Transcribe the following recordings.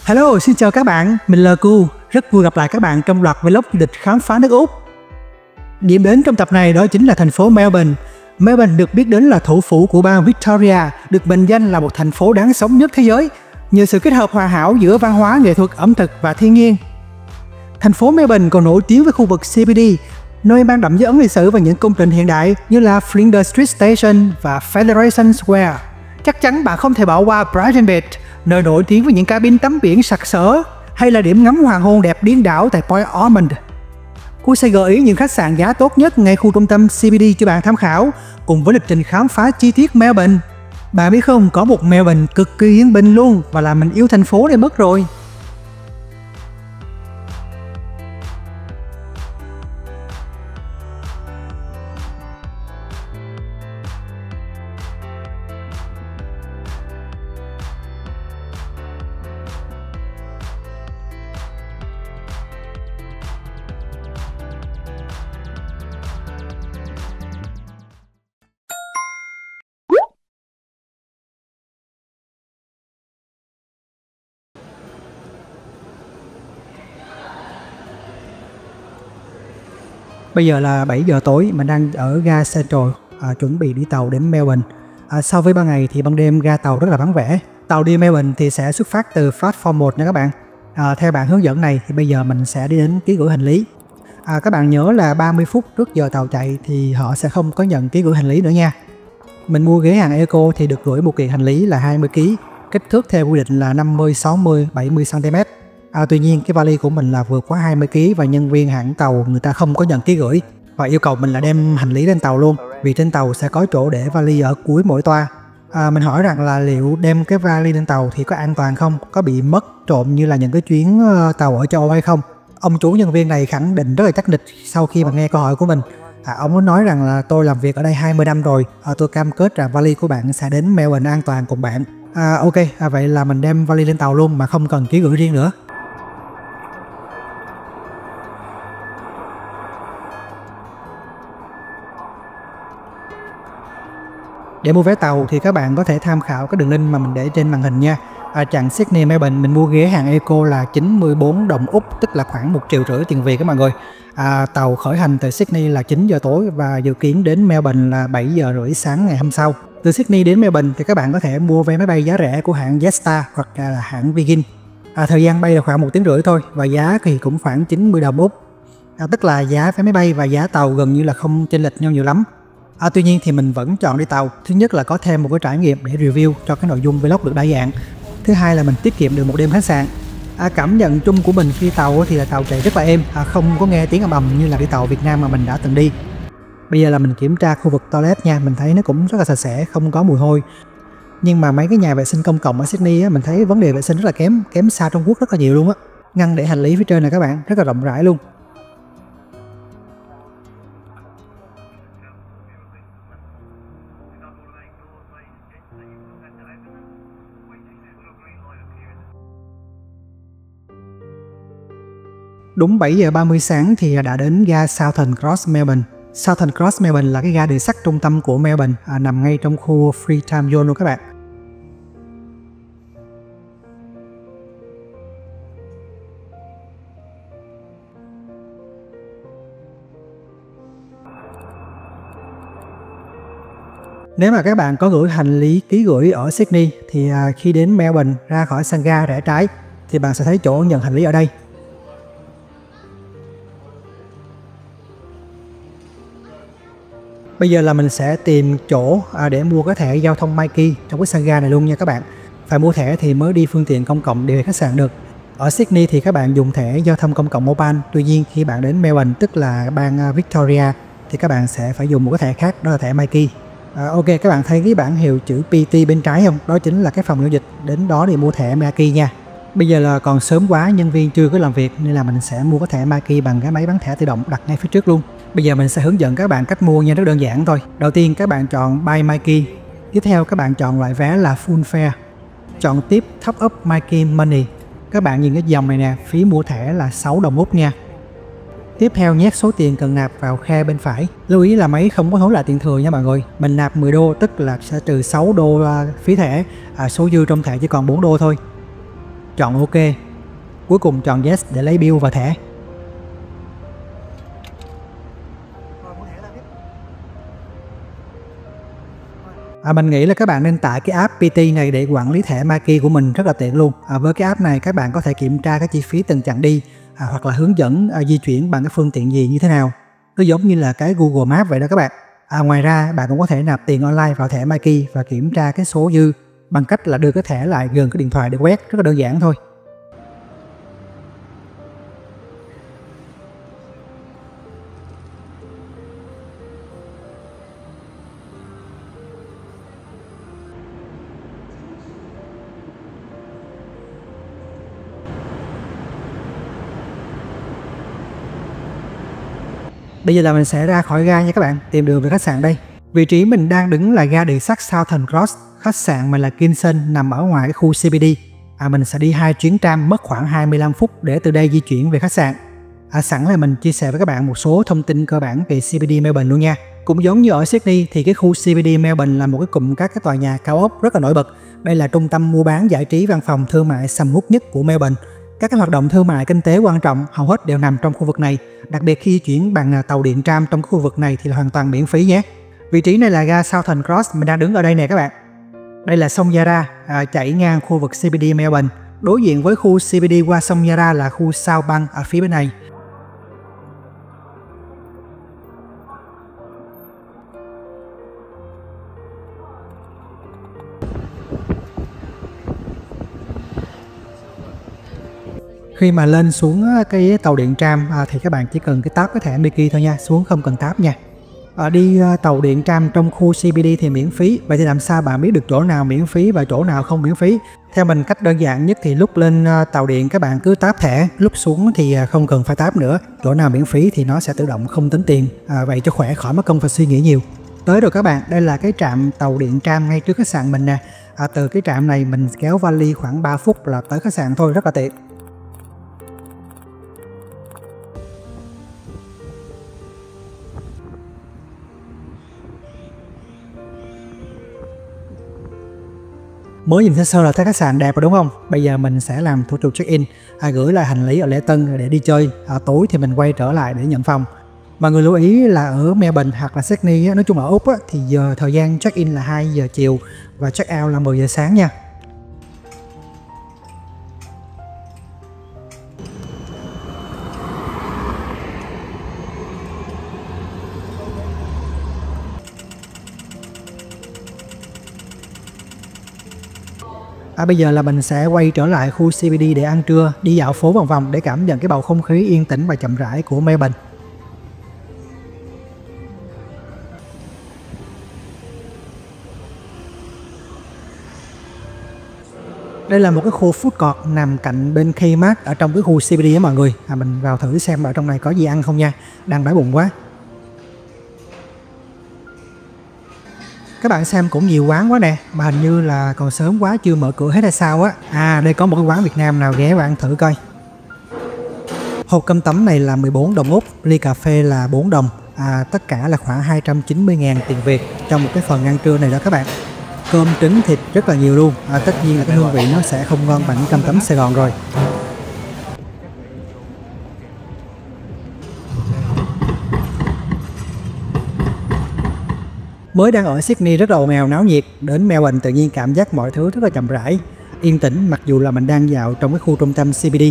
Hello, xin chào các bạn, mình là Cu. Rất vui gặp lại các bạn trong loạt vlog du lịch khám phá nước Úc. Điểm đến trong tập này đó chính là thành phố Melbourne. Melbourne được biết đến là thủ phủ của bang Victoria, được mệnh danh là một thành phố đáng sống nhất thế giới, nhờ sự kết hợp hoàn hảo giữa văn hóa, nghệ thuật, ẩm thực và thiên nhiên. Thành phố Melbourne còn nổi tiếng với khu vực CBD, nơi mang đậm dấu ấn lịch sử và những công trình hiện đại như là Flinders Street Station và Federation Square. Chắc chắn bạn không thể bỏ qua Brighton Beach, nơi nổi tiếng với những cabin tắm biển sặc sỡ, hay là điểm ngắm hoàng hôn đẹp điên đảo tại Point Ormond. Cô sẽ gợi ý những khách sạn giá tốt nhất ngay khu trung tâm CBD cho bạn tham khảo, cùng với lịch trình khám phá chi tiết Melbourne. Bạn biết không, có một Melbourne cực kỳ yên bình luôn và làm mình yêu thành phố này mất rồi. Bây giờ là 7 giờ tối, mình đang ở ga Central, chuẩn bị đi tàu đến Melbourne. So với ban ngày thì ban đêm ga tàu rất là vắng vẻ. Tàu đi Melbourne thì sẽ xuất phát từ platform 1 nha các bạn. Theo bản hướng dẫn này thì bây giờ mình sẽ đi đến ký gửi hành lý. Các bạn nhớ là 30 phút trước giờ tàu chạy thì họ sẽ không có nhận ký gửi hành lý nữa nha. Mình mua ghế hàng Eco thì được gửi một kiện hành lý là 20 kg, kích thước theo quy định là 50, 60, 70 cm. Tuy nhiên cái vali của mình là vượt quá 20 kg và nhân viên hãng tàu người ta không có nhận ký gửi và yêu cầu mình là đem hành lý lên tàu luôn, vì trên tàu sẽ có chỗ để vali ở cuối mỗi toa. Mình hỏi rằng là liệu đem cái vali lên tàu thì có an toàn không, có bị mất trộm như là những cái chuyến tàu ở châu Âu hay không. Ông chủ nhân viên này khẳng định rất là chắc nịch sau khi mà nghe câu hỏi của mình. Ông có nói rằng là tôi làm việc ở đây 20 năm rồi, tôi cam kết rằng vali của bạn sẽ đến Melbourne an toàn cùng bạn. Ok, vậy là mình đem vali lên tàu luôn mà không cần ký gửi riêng nữa. Để mua vé tàu thì các bạn có thể tham khảo cái đường link mà mình để trên màn hình nha. Chặng Sydney Melbourne mình mua ghế hàng Eco là 94 đồng Úc, tức là khoảng 1,5 triệu tiền Việt các mọi người. Tàu khởi hành từ Sydney là 9 giờ tối và dự kiến đến Melbourne là 7 giờ rưỡi sáng ngày hôm sau. Từ Sydney đến Melbourne thì các bạn có thể mua vé máy bay giá rẻ của hãng Jetstar hoặc là hãng Virgin. Thời gian bay là khoảng 1,5 tiếng thôi và giá thì cũng khoảng 90 đồng Úc. Tức là giá vé máy bay và giá tàu gần như là không chênh lệch nhau nhiều lắm. Tuy nhiên thì mình vẫn chọn đi tàu. Thứ nhất là có thêm một cái trải nghiệm để review cho cái nội dung vlog được đa dạng. Thứ hai là mình tiết kiệm được một đêm khách sạn. Cảm nhận chung của mình khi tàu thì là tàu chạy rất là êm, không có nghe tiếng ầm ầm như là đi tàu Việt Nam mà mình đã từng đi. Bây giờ là mình kiểm tra khu vực toilet nha, mình thấy nó cũng rất là sạch sẽ, không có mùi hôi. Nhưng mà mấy cái nhà vệ sinh công cộng ở Sydney á, mình thấy vấn đề vệ sinh rất là kém xa Trung Quốc rất là nhiều luôn á. Ngăn để hành lý phía trên này các bạn, rất là rộng rãi luôn. Đúng 7 giờ 30 sáng thì đã đến ga Southern Cross Melbourne. Southern Cross Melbourne là cái ga đường sắt trung tâm của Melbourne, nằm ngay trong khu Free Time Zone luôn các bạn. Nếu mà các bạn có gửi hành lý ký gửi ở Sydney thì khi đến Melbourne ra khỏi sân ga rẽ trái thì bạn sẽ thấy chỗ nhận hành lý ở đây. Bây giờ là mình sẽ tìm chỗ để mua cái thẻ giao thông Myki trong cái sân ga này luôn nha các bạn. Phải mua thẻ thì mới đi phương tiện công cộng để về khách sạn được. Ở Sydney thì các bạn dùng thẻ giao thông công cộng mobile. Tuy nhiên khi bạn đến Melbourne, tức là bang Victoria, thì các bạn sẽ phải dùng một cái thẻ khác, đó là thẻ Myki. Ok, các bạn thấy cái bảng hiệu chữ PT bên trái không? Đó chính là cái phòng giao dịch, đến đó để mua thẻ Myki nha. Bây giờ là còn sớm quá, nhân viên chưa có làm việc nên là mình sẽ mua cái thẻ Myki bằng cái máy bán thẻ tự động đặt ngay phía trước luôn. Bây giờ mình sẽ hướng dẫn các bạn cách mua nha, rất đơn giản thôi. Đầu tiên các bạn chọn Buy Myki. Tiếp theo các bạn chọn loại vé là Full Fare. Chọn tiếp Top Up Myki Money. Các bạn nhìn cái dòng này nè, phí mua thẻ là 6 đồng Úc nha. Tiếp theo nhét số tiền cần nạp vào khe bên phải. Lưu ý là máy không có thối lại tiền thừa nha mọi người. Mình nạp 10 đô tức là sẽ trừ 6 đô phí thẻ, số dư trong thẻ chỉ còn 4 đô thôi. chọn OK. Cuối cùng chọn Yes để lấy bill và thẻ. Mình nghĩ là các bạn nên tải cái app PT này để quản lý thẻ Maki của mình, rất là tiện luôn. Với cái app này các bạn có thể kiểm tra các chi phí từng chặng đi, hoặc là hướng dẫn di chuyển bằng cái phương tiện gì như thế nào. Nó giống như là cái Google Maps vậy đó các bạn. Ngoài ra bạn cũng có thể nạp tiền online vào thẻ Maki và kiểm tra cái số dư bằng cách là đưa cái thẻ lại gần cái điện thoại để quét, rất là đơn giản thôi. Bây giờ là mình sẽ ra khỏi ga nha các bạn, tìm đường về khách sạn đây. Vị trí mình đang đứng là ga đường sắt Southern Cross, khách sạn mình là Kimpton nằm ở ngoài cái khu CBD. Mình sẽ đi 2 chuyến tram mất khoảng 25 phút để từ đây di chuyển về khách sạn. Sẵn là mình chia sẻ với các bạn một số thông tin cơ bản về CBD Melbourne luôn nha. Cũng giống như ở Sydney thì cái khu CBD Melbourne là một cái cụm các cái tòa nhà cao ốc rất là nổi bật. Đây là trung tâm mua bán, giải trí, văn phòng, thương mại sầm uất nhất của Melbourne. Các cái hoạt động thương mại kinh tế quan trọng hầu hết đều nằm trong khu vực này. Đặc biệt khi di chuyển bằng tàu điện tram trong khu vực này thì là hoàn toàn miễn phí nhé. Vị trí này là ga Southern Cross, mình đang đứng ở đây nè các bạn. Đây là sông Yarra chảy ngang khu vực CBD Melbourne. Đối diện với khu CBD qua sông Yarra là khu South Bank ở phía bên này. Khi mà lên xuống cái tàu điện tram thì các bạn chỉ cần cái tap cái thẻ Miki thôi nha, xuống không cần tap nha. Đi tàu điện tram trong khu CBD thì miễn phí. Vậy thì làm sao bạn biết được chỗ nào miễn phí và chỗ nào không miễn phí? Theo mình cách đơn giản nhất thì lúc lên tàu điện các bạn cứ tap thẻ, lúc xuống thì không cần phải tap nữa. Chỗ nào miễn phí thì nó sẽ tự động không tính tiền, vậy cho khỏe khỏi mất công phải suy nghĩ nhiều. Tới rồi các bạn, đây là cái trạm tàu điện tram ngay trước khách sạn mình nè. Từ cái trạm này mình kéo vali khoảng 3 phút là tới khách sạn thôi, rất là tiện. Mới nhìn sơ sơ là thấy khách sạn đẹp rồi đúng không? Bây giờ mình sẽ làm thủ tục check-in, gửi lại hành lý ở lễ tân để đi chơi. Tối thì mình quay trở lại để nhận phòng. Mà người lưu ý là ở Melbourne hoặc là Sydney, nói chung ở Úc thì giờ thời gian check-in là 2 giờ chiều và check-out là 10 giờ sáng nha. Bây giờ là mình sẽ quay trở lại khu CBD để ăn trưa, đi dạo phố vòng vòng để cảm nhận cái bầu không khí yên tĩnh và chậm rãi của Melbourne. Đây là một cái khu food court nằm cạnh bên Kmart ở trong cái khu CBD á mọi người. Mình vào thử xem ở trong này có gì ăn không nha, đang đói bụng quá. Các bạn xem cũng nhiều quán quá nè, mà hình như là còn sớm quá chưa mở cửa hết hay sao á. Đây có một cái quán Việt Nam nào ghé và ăn thử coi. Hộp cơm tấm này là 14 đồng Úc, ly cà phê là 4 đồng. Tất cả là khoảng 290.000 tiền Việt trong một cái phần ăn trưa này đó các bạn. Cơm trứng thịt rất là nhiều luôn. Tất nhiên là cái hương vị nó sẽ không ngon bằng cơm tấm Sài Gòn rồi. Mới đang ở Sydney rất là ồn ào náo nhiệt, đến Melbourne tự nhiên cảm giác mọi thứ rất là chậm rãi, yên tĩnh mặc dù là mình đang dạo trong cái khu trung tâm CBD.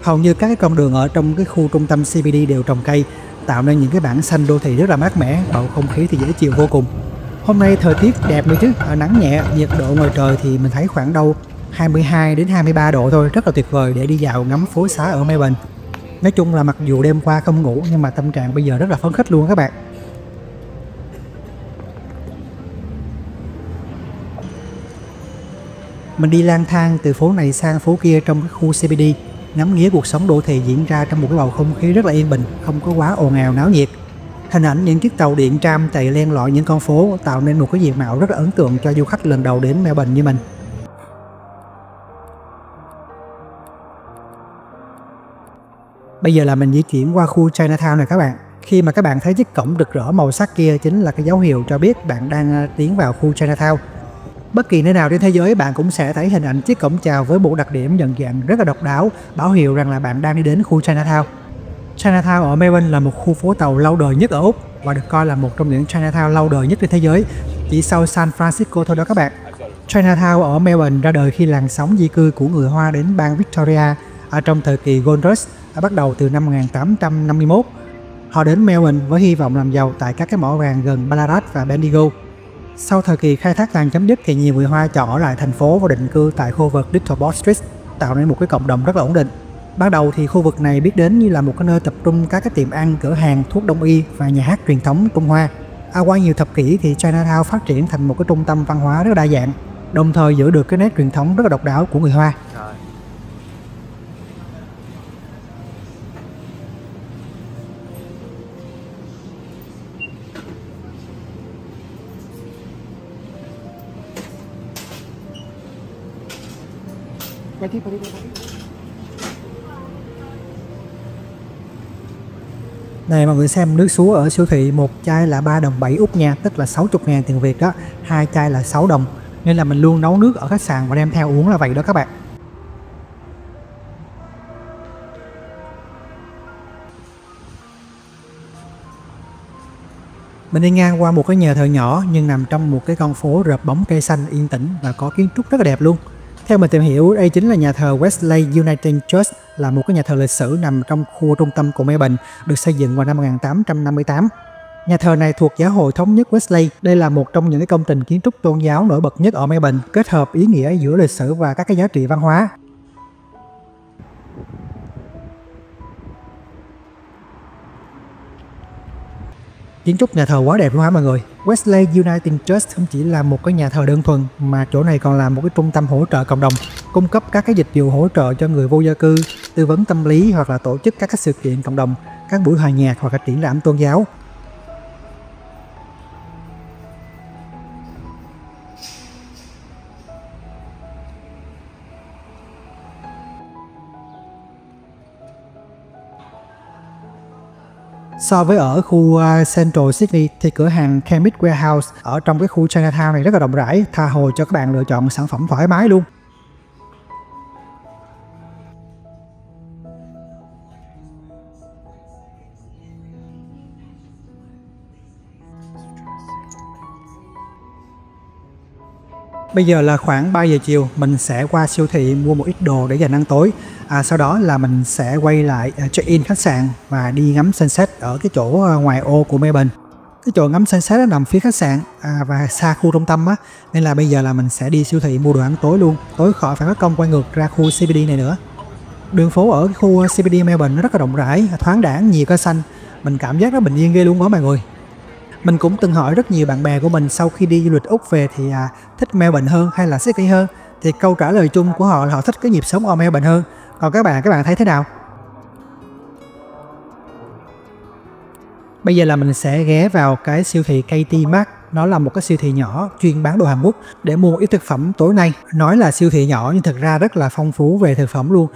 Hầu như các cái con đường ở trong cái khu trung tâm CBD đều trồng cây, tạo nên những cái bản xanh đô thị rất là mát mẻ, bầu không khí thì dễ chịu vô cùng. Hôm nay thời tiết đẹp nữa chứ, nắng nhẹ, nhiệt độ ngoài trời thì mình thấy khoảng đâu 22 đến 23 độ thôi, rất là tuyệt vời để đi dạo ngắm phố xá ở Melbourne. Nói chung là mặc dù đêm qua không ngủ nhưng mà tâm trạng bây giờ rất là phấn khích luôn các bạn. Mình đi lang thang từ phố này sang phố kia trong cái khu CBD, ngắm nghía cuộc sống đô thị diễn ra trong một cái bầu không khí rất là yên bình, không có quá ồn ào náo nhiệt. Hình ảnh những chiếc tàu điện tram chạy len lỏi những con phố tạo nên một cái diện mạo rất là ấn tượng cho du khách lần đầu đến Melbourne như mình. Bây giờ là mình di chuyển qua khu Chinatown này các bạn. Khi mà các bạn thấy chiếc cổng rực rỡ màu sắc kia chính là cái dấu hiệu cho biết bạn đang tiến vào khu Chinatown. Bất kỳ nơi nào trên thế giới bạn cũng sẽ thấy hình ảnh chiếc cổng chào với một đặc điểm nhận dạng rất là độc đáo, báo hiệu rằng là bạn đang đi đến khu Chinatown. Chinatown ở Melbourne là một khu phố tàu lâu đời nhất ở Úc và được coi là một trong những Chinatown lâu đời nhất trên thế giới, chỉ sau San Francisco thôi đó các bạn. Chinatown ở Melbourne ra đời khi làn sóng di cư của người Hoa đến bang Victoria ở trong thời kỳ Gold Rush bắt đầu từ năm 1851. Họ đến Melbourne với hy vọng làm giàu tại các cái mỏ vàng gần Ballarat và Bendigo. Sau thời kỳ khai thác vàng chấm dứt thì nhiều người Hoa chọn ở lại thành phố và định cư tại khu vực Little Bourke Street, tạo nên một cái cộng đồng rất là ổn định. Ban đầu thì khu vực này biết đến như là một cái nơi tập trung các cái tiệm ăn, cửa hàng, thuốc đông y và nhà hát truyền thống Trung Hoa. Qua nhiều thập kỷ thì Chinatown phát triển thành một cái trung tâm văn hóa rất là đa dạng, đồng thời giữ được cái nét truyền thống rất là độc đáo của người Hoa. Này mọi người xem, nước suối ở siêu thị một chai là 3 đồng 7 Úc nha, tức là 60.000 tiền Việt đó, hai chai là 6 đồng. Nên là mình luôn nấu nước ở khách sạn và đem theo uống là vậy đó các bạn. Mình đi ngang qua một cái nhà thờ nhỏ nhưng nằm trong một cái con phố rợp bóng cây xanh yên tĩnh và có kiến trúc rất là đẹp luôn. Theo mình tìm hiểu, đây chính là nhà thờ Wesley Uniting Church, là một cái nhà thờ lịch sử nằm trong khu trung tâm của Melbourne, được xây dựng vào năm 1858. Nhà thờ này thuộc giáo hội thống nhất Wesley. Đây là một trong những cái công trình kiến trúc tôn giáo nổi bật nhất ở Melbourne, kết hợp ý nghĩa giữa lịch sử và các cái giá trị văn hóa. Kiến trúc nhà thờ quá đẹp luôn hả mọi người. Wesley Uniting Church không chỉ là một cái nhà thờ đơn thuần mà chỗ này còn là một cái trung tâm hỗ trợ cộng đồng, cung cấp các cái dịch vụ hỗ trợ cho người vô gia cư, tư vấn tâm lý hoặc là tổ chức các cái sự kiện cộng đồng, các buổi hòa nhạc hoặc là triển lãm tôn giáo. So với ở khu Central Sydney thì cửa hàng Chemist Warehouse ở trong cái khu Chinatown này rất là rộng rãi, tha hồ cho các bạn lựa chọn sản phẩm thoải mái luôn. Bây giờ là khoảng 3 giờ chiều, mình sẽ qua siêu thị mua một ít đồ để dành ăn tối. Sau đó là mình sẽ quay lại check-in khách sạn và đi ngắm sunset ở cái chỗ ngoài ô của Melbourne. Cái chỗ ngắm sunset nó nằm phía khách sạn và xa khu trung tâm á, nên là bây giờ là mình sẽ đi siêu thị mua đồ ăn tối luôn, tối khỏi phải mất công quay ngược ra khu CBD này nữa. Đường phố ở cái khu CBD Melbourne nó rất là rộng rãi, thoáng đãng, nhiều cây xanh, mình cảm giác nó bình yên ghê luôn đó mọi người. Mình cũng từng hỏi rất nhiều bạn bè của mình sau khi đi du lịch Úc về thì thích Melbourne hơn hay là Sydney hơn, thì câu trả lời chung của họ là họ thích cái nhịp sống ở Melbourne hơn. Còn các bạn thấy thế nào? Bây giờ là mình sẽ ghé vào cái siêu thị KT Mart. Nó là một cái siêu thị nhỏ chuyên bán đồ Hàn Quốc để mua ít thực phẩm tối nay. Nói là siêu thị nhỏ nhưng thực ra rất là phong phú về thực phẩm luôn.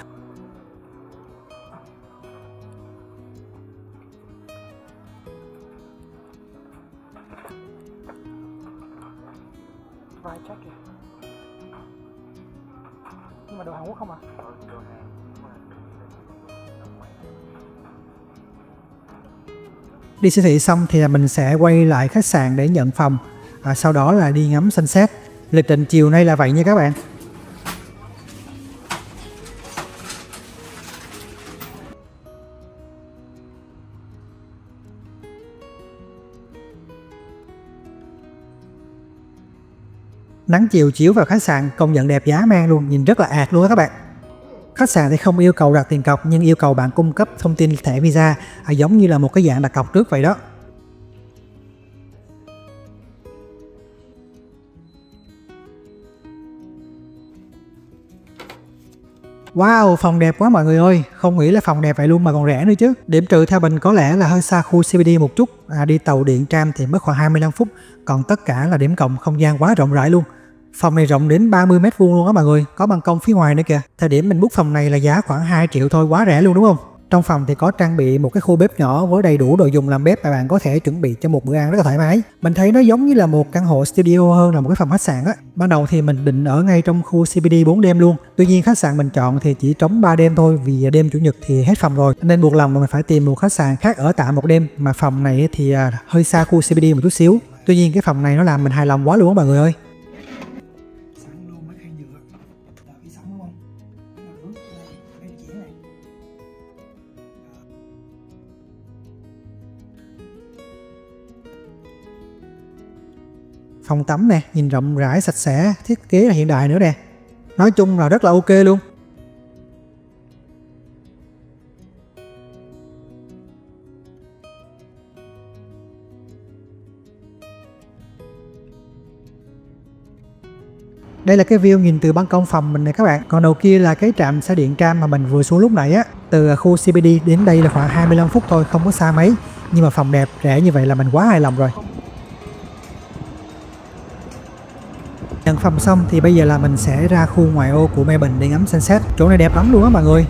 Nhưng mà đồ Hàn Quốc không à? Đi siêu thị xong thì mình sẽ quay lại khách sạn để nhận phòng, sau đó là đi ngắm sunset. Lịch trình chiều nay là vậy nha các bạn. Nắng chiều chiếu vào khách sạn công nhận đẹp giá man luôn, nhìn rất là ạt luôn đó các bạn. Khách sạn thì không yêu cầu đặt tiền cọc nhưng yêu cầu bạn cung cấp thông tin thẻ visa, giống như là một cái dạng đặt cọc trước vậy đó. Wow, phòng đẹp quá mọi người ơi, không nghĩ là phòng đẹp vậy luôn mà còn rẻ nữa chứ. Điểm trừ theo mình có lẽ là hơi xa khu CBD một chút, đi tàu điện tram thì mất khoảng 25 phút, còn tất cả là điểm cộng, không gian quá rộng rãi luôn. Phòng này rộng đến 30 m² luôn á mọi người, có ban công phía ngoài nữa kìa. Thời điểm mình book phòng này là giá khoảng 2 triệu thôi, quá rẻ luôn đúng không? Trong phòng thì có trang bị một cái khu bếp nhỏ với đầy đủ đồ dùng làm bếp mà bạn có thể chuẩn bị cho một bữa ăn rất là thoải mái. Mình thấy nó giống như là một căn hộ studio hơn là một cái phòng khách sạn á. Ban đầu thì mình định ở ngay trong khu CBD 4 đêm luôn. Tuy nhiên khách sạn mình chọn thì chỉ trống 3 đêm thôi, vì đêm chủ nhật thì hết phòng rồi, nên buộc lòng mà mình phải tìm một khách sạn khác ở tạm một đêm. Mà phòng này thì hơi xa khu CBD một chút xíu. Tuy nhiên cái phòng này nó làm mình hài lòng quá luôn á mọi người ơi. Phòng tắm nè, nhìn rộng rãi sạch sẽ, thiết kế là hiện đại nữa nè. Nói chung là rất là ok luôn. Đây là cái view nhìn từ ban công phòng mình này các bạn. Còn đầu kia là cái trạm xe điện tram mà mình vừa xuống lúc nãy á. Từ khu CBD đến đây là khoảng 25 phút thôi, không có xa mấy. Nhưng mà phòng đẹp, rẻ như vậy là mình quá hài lòng rồi. Nhận phòng xong thì bây giờ là mình sẽ ra khu ngoại ô của Melbourne để ngắm sunset. Chỗ này đẹp lắm luôn á mọi người.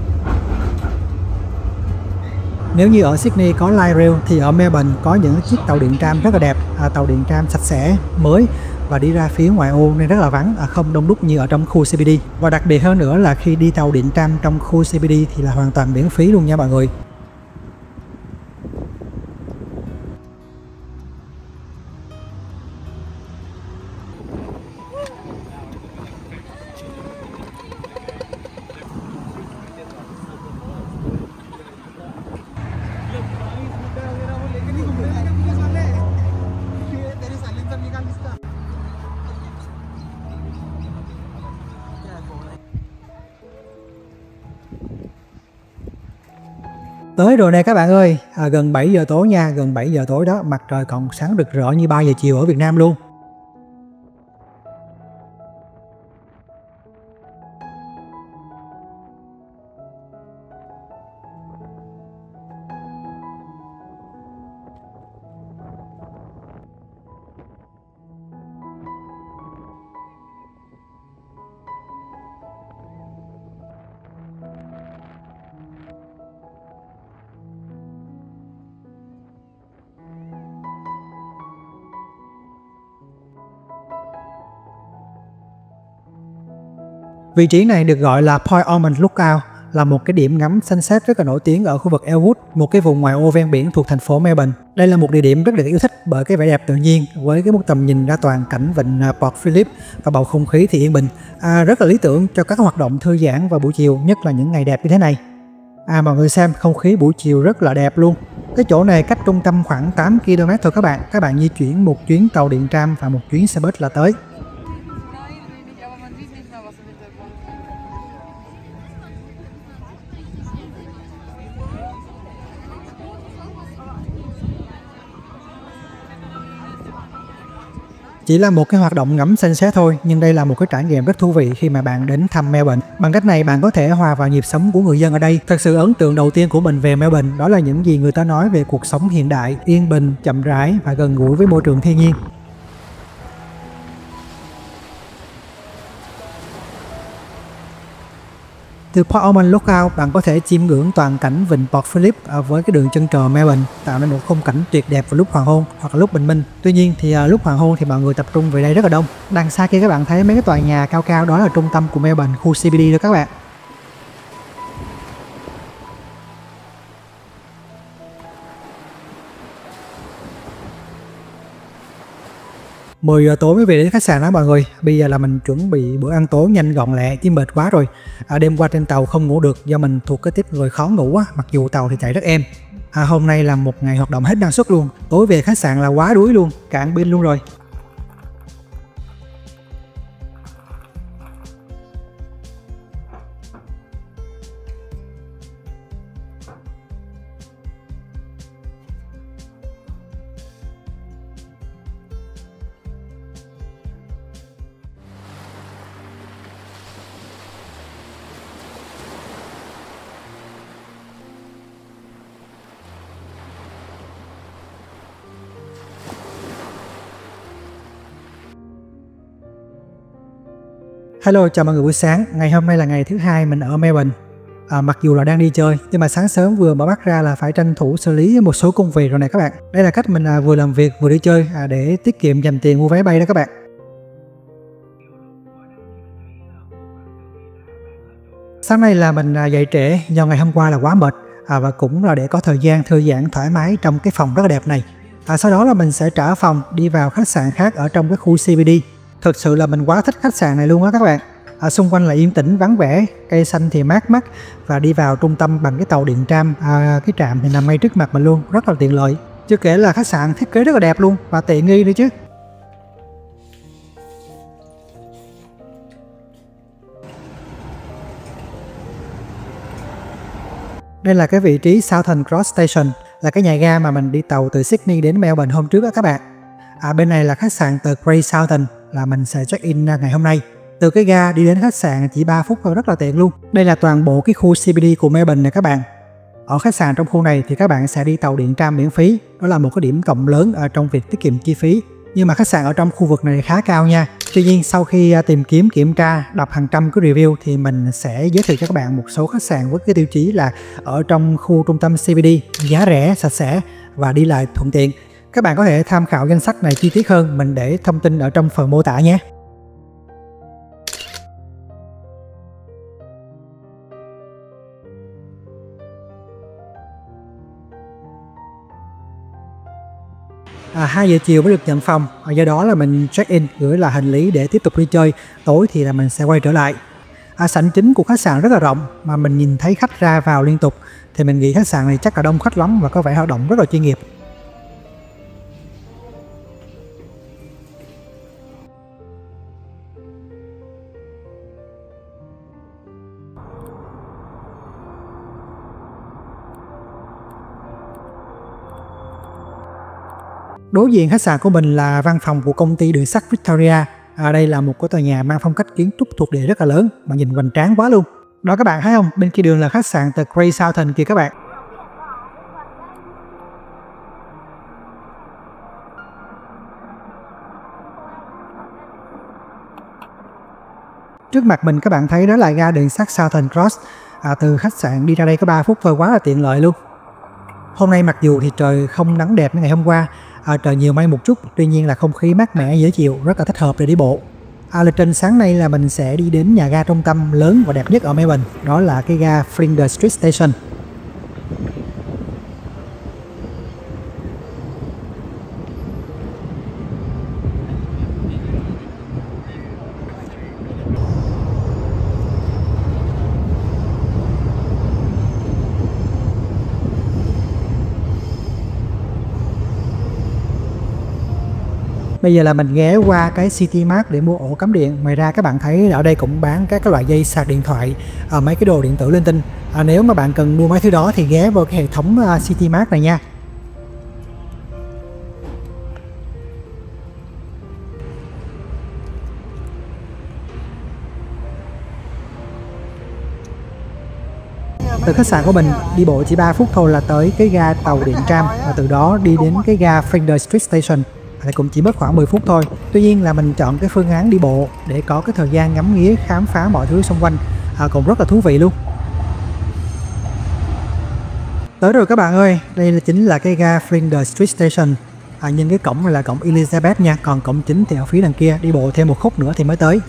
Nếu như ở Sydney có light rail thì ở Melbourne có những chiếc tàu điện tram rất là đẹp, tàu điện tram sạch sẽ, mới và đi ra phía ngoại ô nên rất là vắng, không đông đúc như ở trong khu CBD. Và đặc biệt hơn nữa là khi đi tàu điện tram trong khu CBD thì là hoàn toàn miễn phí luôn nha mọi người. Tới rồi nè các bạn ơi, gần 7 giờ tối nha, gần 7 giờ tối đó, mặt trời còn sáng rực rỡ như 3 giờ chiều ở Việt Nam luôn. Vị trí này được gọi là Point Ormond Lookout, là một cái điểm ngắm sunset rất là nổi tiếng ở khu vực Elwood, một cái vùng ngoại ô ven biển thuộc thành phố Melbourne. Đây là một địa điểm rất được yêu thích bởi cái vẻ đẹp tự nhiên với cái mức tầm nhìn ra toàn cảnh vịnh Port Phillip và bầu không khí thì yên bình, rất là lý tưởng cho các hoạt động thư giãn vào buổi chiều, nhất là những ngày đẹp như thế này. Mọi người xem, không khí buổi chiều rất là đẹp luôn. Cái chỗ này cách trung tâm khoảng 8 km thôi các bạn. Các bạn di chuyển một chuyến tàu điện tram và một chuyến xe bus là tới. Chỉ là một cái hoạt động ngắm sunset thôi, nhưng đây là một cái trải nghiệm rất thú vị khi mà bạn đến thăm Melbourne. Bằng cách này bạn có thể hòa vào nhịp sống của người dân ở đây. Thật sự ấn tượng đầu tiên của mình về Melbourne đó là những gì người ta nói về cuộc sống hiện đại, yên bình, chậm rãi và gần gũi với môi trường thiên nhiên. Từ Point Ormond Lookout, bạn có thể chiêm ngưỡng toàn cảnh vịnh Port Phillip với cái đường chân trời Melbourne, tạo nên một khung cảnh tuyệt đẹp vào lúc hoàng hôn hoặc là lúc bình minh. Tuy nhiên thì lúc hoàng hôn thì mọi người tập trung về đây rất là đông. Đằng xa kia các bạn thấy mấy cái tòa nhà cao cao đó là trung tâm của Melbourne, khu CBD đó các bạn. 10 giờ tối mới về đến khách sạn đó mọi người. Bây giờ là mình chuẩn bị bữa ăn tối nhanh gọn lẹ chứ mệt quá rồi. Đêm qua trên tàu không ngủ được do mình thuộc cái tiếp người khó ngủ á, mặc dù tàu thì chạy rất êm. Hôm nay là một ngày hoạt động hết năng suất luôn. Tối về khách sạn là quá đuối luôn, cạn pin luôn rồi. Hello, chào mọi người buổi sáng. Ngày hôm nay là ngày thứ hai mình ở Melbourne. Mặc dù là đang đi chơi nhưng mà sáng sớm vừa mở mắt ra là phải tranh thủ xử lý một số công việc rồi này các bạn. Đây là cách mình vừa làm việc vừa đi chơi để tiết kiệm dành tiền mua vé bay đó các bạn. Sáng nay là mình dậy trễ do ngày hôm qua là quá mệt và cũng là để có thời gian thư giãn thoải mái trong cái phòng rất là đẹp này. Sau đó là mình sẽ trả phòng đi vào khách sạn khác ở trong cái khu CBD. Thực sự là mình quá thích khách sạn này luôn á các bạn. Xung quanh là yên tĩnh vắng vẻ, cây xanh thì mát mắt và đi vào trung tâm bằng cái tàu điện tram. Cái trạm thì nằm ngay trước mặt mình luôn, rất là tiện lợi. Chưa kể là khách sạn thiết kế rất là đẹp luôn và tiện nghi nữa chứ. Đây là cái vị trí Southern Cross Station, là cái nhà ga mà mình đi tàu từ Sydney đến Melbourne hôm trước đó các bạn. Bên này là khách sạn The Great Southern, là mình sẽ check in ngày hôm nay. Từ cái ga đi đến khách sạn chỉ 3 phút thôi, rất là tiện luôn. Đây là toàn bộ cái khu CBD của Melbourne này các bạn. Ở khách sạn trong khu này thì các bạn sẽ đi tàu điện tram miễn phí. Đó là một cái điểm cộng lớn ở trong việc tiết kiệm chi phí. Nhưng mà khách sạn ở trong khu vực này khá cao nha. Tuy nhiên sau khi tìm kiếm, kiểm tra, đọc hàng trăm cái review thì mình sẽ giới thiệu cho các bạn một số khách sạn với cái tiêu chí là ở trong khu trung tâm CBD, giá rẻ, sạch sẽ và đi lại thuận tiện. Các bạn có thể tham khảo danh sách này chi tiết hơn, mình để thông tin ở trong phần mô tả nhé. À, 2 giờ chiều mới được nhận phòng, do đó là mình check in gửi là hành lý để tiếp tục đi chơi. Tối thì là mình sẽ quay trở lại. Sảnh chính của khách sạn rất là rộng mà mình nhìn thấy khách ra vào liên tục, thì mình nghĩ khách sạn này chắc là đông khách lắm và có vẻ hoạt động rất là chuyên nghiệp. Đối diện khách sạn của mình là văn phòng của công ty đường sắt Victoria. Đây là một cái tòa nhà mang phong cách kiến trúc thuộc địa rất là lớn mà nhìn hoành tráng quá luôn. Đó các bạn thấy không? Bên kia đường là khách sạn The Great Southern kìa các bạn. Trước mặt mình các bạn thấy đó là ga đường sắt Southern Cross. Từ khách sạn đi ra đây có 3 phút thôi, quá là tiện lợi luôn. Hôm nay mặc dù thì trời không nắng đẹp như ngày hôm qua, trời nhiều mây một chút, tuy nhiên là không khí mát mẻ dễ chịu, rất là thích hợp để đi bộ. Lịch trình sáng nay là mình sẽ đi đến nhà ga trung tâm lớn và đẹp nhất ở Melbourne, đó là cái ga Flinders Street Station. Bây giờ là mình ghé qua cái City Mart để mua ổ cắm điện. Ngoài ra các bạn thấy ở đây cũng bán các loại dây sạc điện thoại, mấy cái đồ điện tử linh tinh. Nếu mà bạn cần mua mấy thứ đó thì ghé vào cái hệ thống City Mart này nha. Từ khách sạn của mình đi bộ chỉ 3 phút thôi là tới cái ga tàu điện tram, và từ đó đi đến cái ga Flinders Street Station thì cũng chỉ mất khoảng 10 phút thôi. Tuy nhiên là mình chọn cái phương án đi bộ để có cái thời gian ngắm nghía, khám phá mọi thứ xung quanh, cũng rất là thú vị luôn. Tới rồi các bạn ơi, đây chính là cái ga Flinders Street Station. Nhưng cái cổng này là cổng Elizabeth nha, còn cổng chính thì ở phía đằng kia, đi bộ thêm một khúc nữa thì mới tới.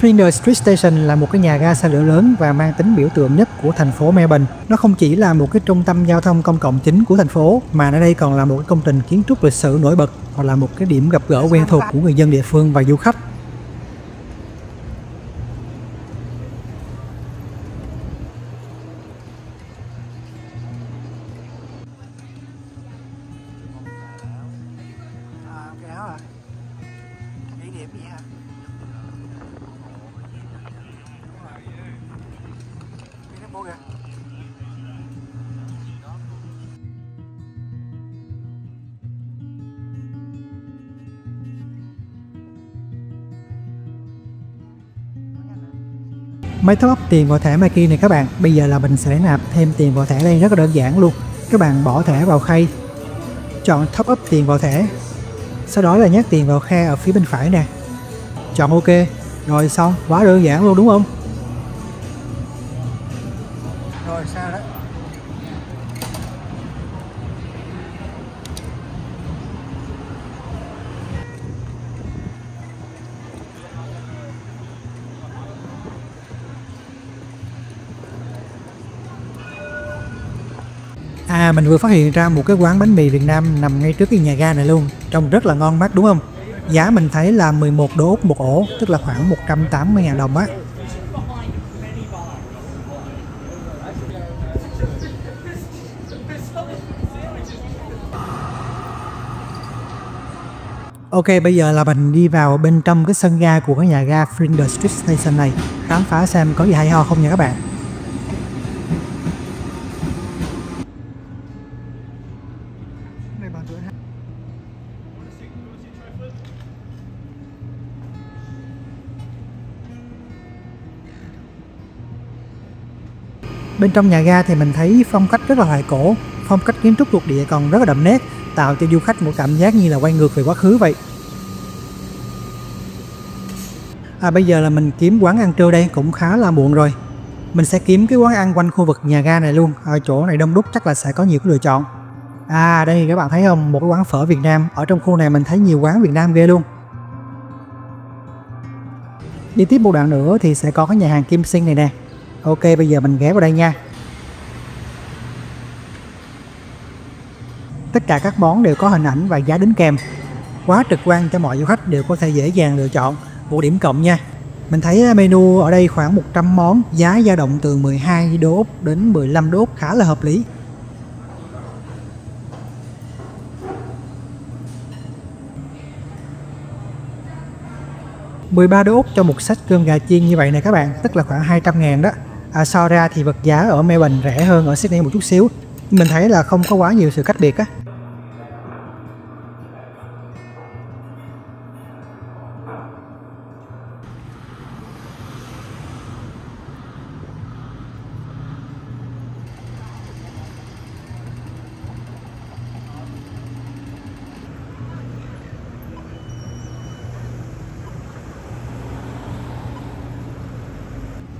Flinders Street Station là một cái nhà ga xe lửa lớn và mang tính biểu tượng nhất của thành phố Melbourne. Nó không chỉ là một cái trung tâm giao thông công cộng chính của thành phố, mà ở đây còn là một cái công trình kiến trúc lịch sử nổi bật, hoặc là một cái điểm gặp gỡ quen thuộc của người dân địa phương và du khách. Máy top up tiền vào thẻ Myki này các bạn, bây giờ là mình sẽ nạp thêm tiền vào thẻ đây rất là đơn giản luôn. Các bạn bỏ thẻ vào khay, chọn top up tiền vào thẻ, sau đó là nhét tiền vào khe ở phía bên phải nè. chọn ok. Rồi xong, quá đơn giản luôn đúng không? Rồi sao đấy? À, mình vừa phát hiện ra một cái quán bánh mì Việt Nam nằm ngay trước cái nhà ga này luôn, trông rất là ngon mắt đúng không? Giá mình thấy là 11 đô Úc một ổ, tức là khoảng 180.000 đồng á. Ok, bây giờ là mình đi vào bên trong cái sân ga của cái nhà ga Flinders Street Station này, khám phá xem có gì hay ho không nha các bạn. Bên trong nhà ga thì mình thấy phong cách rất là hoài cổ, phong cách kiến trúc lục địa còn rất là đậm nét, tạo cho du khách một cảm giác như là quay ngược về quá khứ vậy. Bây giờ là mình kiếm quán ăn trưa đây, cũng khá là muộn rồi. Mình sẽ kiếm cái quán ăn quanh khu vực nhà ga này luôn, ở chỗ này đông đúc chắc là sẽ có nhiều cái lựa chọn. Đây các bạn thấy không, một cái quán phở Việt Nam, ở trong khu này mình thấy nhiều quán Việt Nam ghê luôn. Đi tiếp một đoạn nữa thì sẽ có cái nhà hàng Kim Sinh này nè. Ok, bây giờ mình ghé vào đây nha. Tất cả các món đều có hình ảnh và giá đính kèm, quá trực quan cho mọi du khách đều có thể dễ dàng lựa chọn, một điểm cộng nha. Mình thấy menu ở đây khoảng 100 món, giá dao động từ 12 đô Úc đến 15 đô Úc, khá là hợp lý. $13 đô Úc cho một set cơm gà chiên như vậy này các bạn, tức là khoảng 200.000 đó. So ra thì vật giá ở Melbourne rẻ hơn ở Sydney một chút xíu. Mình thấy là không có quá nhiều sự cách biệt á.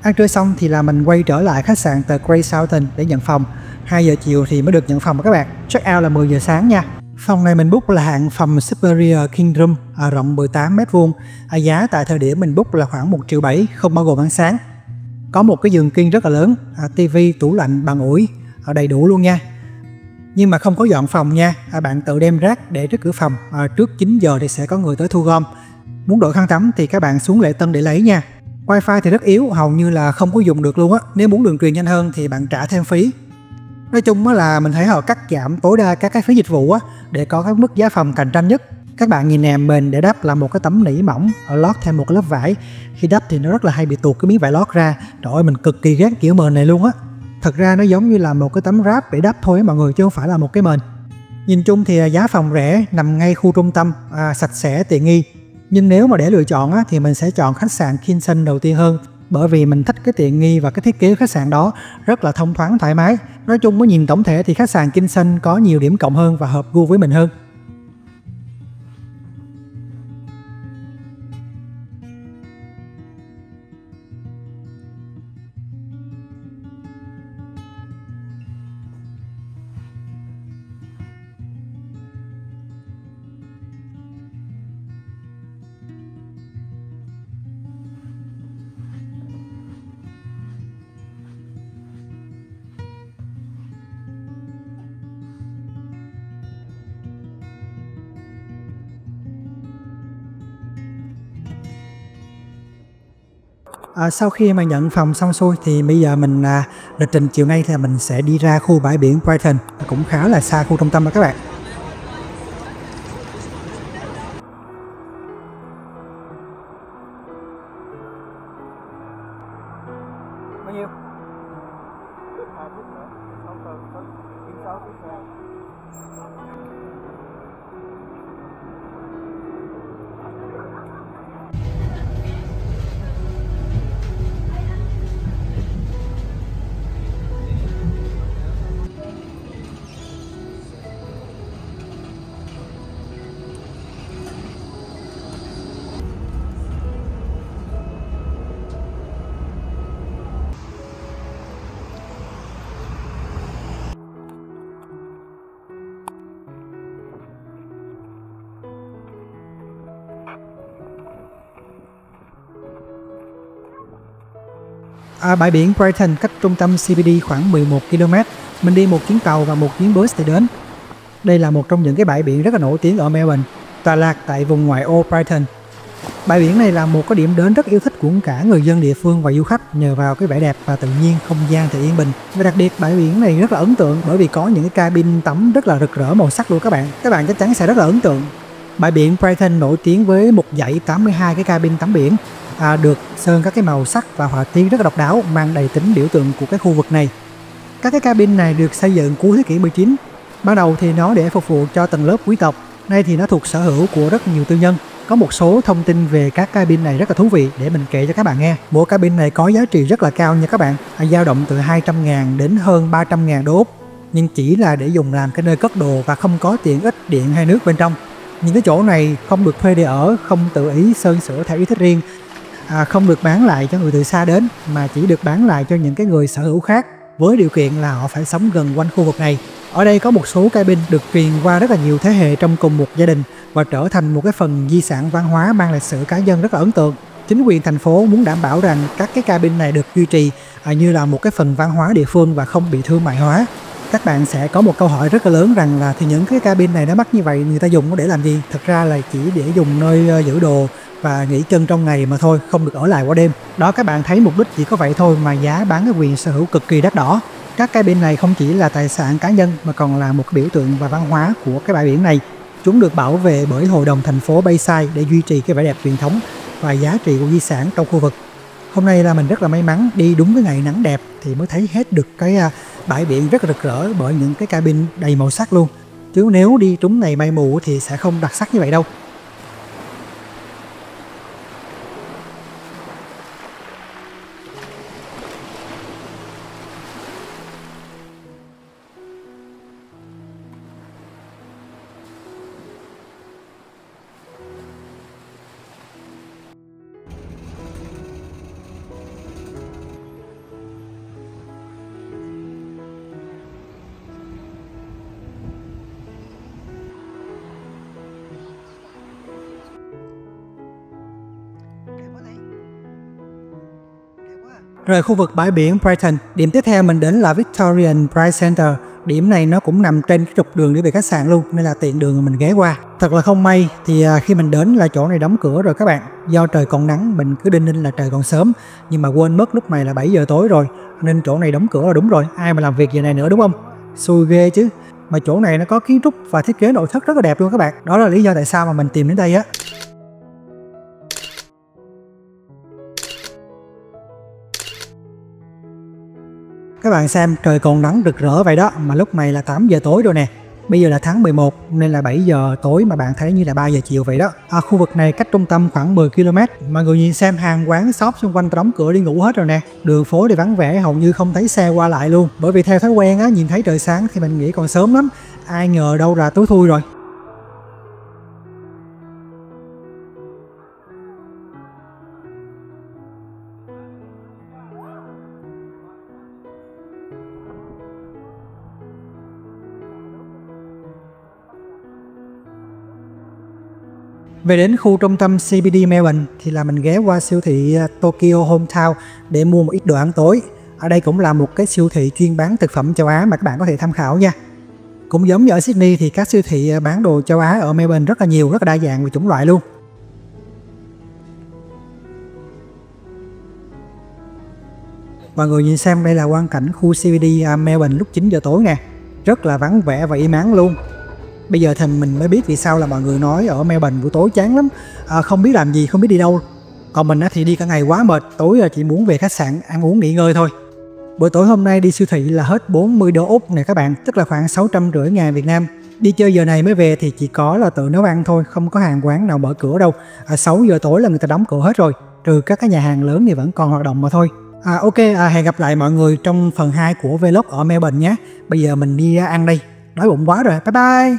Ăn trưa xong thì là mình quay trở lại khách sạn The Grey Southern để nhận phòng. 2 giờ chiều thì mới được nhận phòng các bạn. Check out là 10 giờ sáng nha. Phòng này mình book là hạng phòng Superior King Room, rộng 18 m². Giá tại thời điểm mình book là khoảng 1,7 triệu, không bao gồm ăn sáng. Có một cái giường king rất là lớn, tivi, tủ lạnh, bàn ủi, đầy đủ luôn nha. Nhưng mà không có dọn phòng nha, bạn tự đem rác để trước cửa phòng, trước 9 giờ thì sẽ có người tới thu gom. Muốn đổi khăn tắm thì các bạn xuống lễ tân để lấy nha. Wi-Fi thì rất yếu, hầu như là không có dùng được luôn á. Nếu muốn đường truyền nhanh hơn thì bạn trả thêm phí. Nói chung là mình thấy họ cắt giảm tối đa các cái phí dịch vụ á, để có cái mức giá phòng cạnh tranh nhất. Các bạn nhìn nè, mình để đắp là một cái tấm nỉ mỏng, lót thêm một lớp vải. Khi đắp thì nó rất là hay bị tuột cái miếng vải lót ra. Trời ơi, mình cực kỳ ghét kiểu mền này luôn á. Thật ra nó giống như là một cái tấm wrap để đắp thôi mọi người, chứ không phải là một cái mền. Nhìn chung thì giá phòng rẻ, nằm ngay khu trung tâm, sạch sẽ, tiện nghi. Nhưng nếu mà để lựa chọn á, thì mình sẽ chọn khách sạn Kingston đầu tiên hơn, bởi vì mình thích cái tiện nghi và cái thiết kế khách sạn đó rất là thông thoáng, thoải mái. Nói chung với nhìn tổng thể thì khách sạn Kingston có nhiều điểm cộng hơn và hợp gu với mình hơn. Sau khi mà nhận phòng xong xuôi thì bây giờ mình lịch trình chiều nay thì mình sẽ đi ra khu bãi biển Brighton, cũng khá là xa khu trung tâm đó các bạn. Bao nhiêu? Bãi biển Brighton cách trung tâm CBD khoảng 11 km. Mình đi một chuyến tàu và một chuyến bus để đến. Đây là một trong những cái bãi biển rất là nổi tiếng ở Melbourne, tọa lạc tại vùng ngoại ô Brighton. Bãi biển này là một cái điểm đến rất yêu thích của cả người dân địa phương và du khách nhờ vào cái vẻ đẹp và tự nhiên, không gian thì yên bình. Và đặc biệt bãi biển này rất là ấn tượng bởi vì có những cái cabin tắm rất là rực rỡ màu sắc luôn các bạn. Các bạn chắc chắn sẽ rất là ấn tượng. Bãi biển Brighton nổi tiếng với một dãy 82 cái cabin tắm biển, được sơn các cái màu sắc và họa tiết rất là độc đáo, mang đầy tính biểu tượng của cái khu vực này. Các cái cabin này được xây dựng cuối thế kỷ 19. Ban đầu thì nó để phục vụ cho tầng lớp quý tộc, nay thì nó thuộc sở hữu của rất nhiều tư nhân. Có một số thông tin về các cabin này rất là thú vị để mình kể cho các bạn nghe. Mỗi cabin này có giá trị rất là cao nha các bạn, dao động từ 200.000 đến hơn 300.000 đô Úc, nhưng chỉ là để dùng làm cái nơi cất đồ và không có tiện ích điện hay nước bên trong. Những cái chỗ này không được thuê để ở, không tự ý sơn sửa theo ý thích riêng, không được bán lại cho người từ xa đến, mà chỉ được bán lại cho những cái người sở hữu khác, với điều kiện là họ phải sống gần quanh khu vực này. Ở đây có một số cabin được truyền qua rất là nhiều thế hệ trong cùng một gia đình và trở thành một cái phần di sản văn hóa mang lịch sử cá nhân rất là ấn tượng. Chính quyền thành phố muốn đảm bảo rằng các cái cabin này được duy trì như là một cái phần văn hóa địa phương và không bị thương mại hóa. Các bạn sẽ có một câu hỏi rất là lớn rằng là thì những cái cabin này nó mắc như vậy người ta dùng nó để làm gì? Thật ra là chỉ để dùng nơi giữ đồ và nghỉ chân trong ngày mà thôi, không được ở lại qua đêm. Đó, các bạn thấy mục đích chỉ có vậy thôi mà giá bán cái quyền sở hữu cực kỳ đắt đỏ. Các cabin này không chỉ là tài sản cá nhân mà còn là một cái biểu tượng và văn hóa của cái bãi biển này. Chúng được bảo vệ bởi hội đồng thành phố Bayside để duy trì cái vẻ đẹp truyền thống và giá trị của di sản trong khu vực. Hôm nay là mình rất là may mắn đi đúng cái ngày nắng đẹp thì mới thấy hết được cái bãi biển rất là rực rỡ bởi những cái cabin đầy màu sắc luôn. Chứ nếu đi trúng ngày mây mù thì sẽ không đặc sắc như vậy đâu. Rời khu vực bãi biển Brighton, điểm tiếp theo mình đến là Victorian Pride Center. Điểm này nó cũng nằm trên cái trục đường đi về khách sạn luôn nên là tiện đường mà mình ghé qua. Thật là không may thì khi mình đến là chỗ này đóng cửa rồi các bạn. Do trời còn nắng mình cứ đinh ninh là trời còn sớm, nhưng mà quên mất lúc này là 7 giờ tối rồi nên chỗ này đóng cửa là đúng rồi. Ai mà làm việc giờ này nữa đúng không? Xui ghê chứ. Mà chỗ này nó có kiến trúc và thiết kế nội thất rất là đẹp luôn các bạn. Đó là lý do tại sao mà mình tìm đến đây á. Các bạn xem, trời còn nắng rực rỡ vậy đó mà lúc này là 8 giờ tối rồi nè. Bây giờ là tháng 11 nên là 7 giờ tối mà bạn thấy như là 3 giờ chiều vậy đó. Khu vực này cách trung tâm khoảng 10 km. Mọi người nhìn xem, hàng quán shop xung quanh đóng cửa đi ngủ hết rồi nè. Đường phố thì vắng vẻ, hầu như không thấy xe qua lại luôn. Bởi vì theo thói quen á, nhìn thấy trời sáng thì mình nghĩ còn sớm lắm. Ai ngờ đâu là tối thui rồi. Về đến khu trung tâm CBD Melbourne thì là mình ghé qua siêu thị Tokyo Hometown để mua một ít đồ ăn tối. Ở đây cũng là một cái siêu thị chuyên bán thực phẩm châu Á mà các bạn có thể tham khảo nha. Cũng giống như ở Sydney thì các siêu thị bán đồ châu Á ở Melbourne rất là nhiều, rất là đa dạng về chủng loại luôn. Mọi người nhìn xem, đây là quang cảnh khu CBD Melbourne lúc 9 giờ tối nè. Rất là vắng vẻ và im ắng luôn. Bây giờ thì mình mới biết vì sao là mọi người nói ở Melbourne buổi tối chán lắm, không biết làm gì, không biết đi đâu. Còn mình thì đi cả ngày quá mệt, tối chỉ muốn về khách sạn ăn uống nghỉ ngơi thôi. Bữa tối hôm nay đi siêu thị là hết 40 đô Úc nè các bạn, tức là khoảng 650.000 Việt Nam. Đi chơi giờ này mới về thì chỉ có là tự nấu ăn thôi, không có hàng quán nào mở cửa đâu. 6 giờ tối là người ta đóng cửa hết rồi, trừ các cái nhà hàng lớn thì vẫn còn hoạt động mà thôi. Ok, hẹn gặp lại mọi người trong phần 2 của vlog ở Melbourne nhé. Bây giờ mình đi ăn đây, đói bụng quá rồi, bye bye.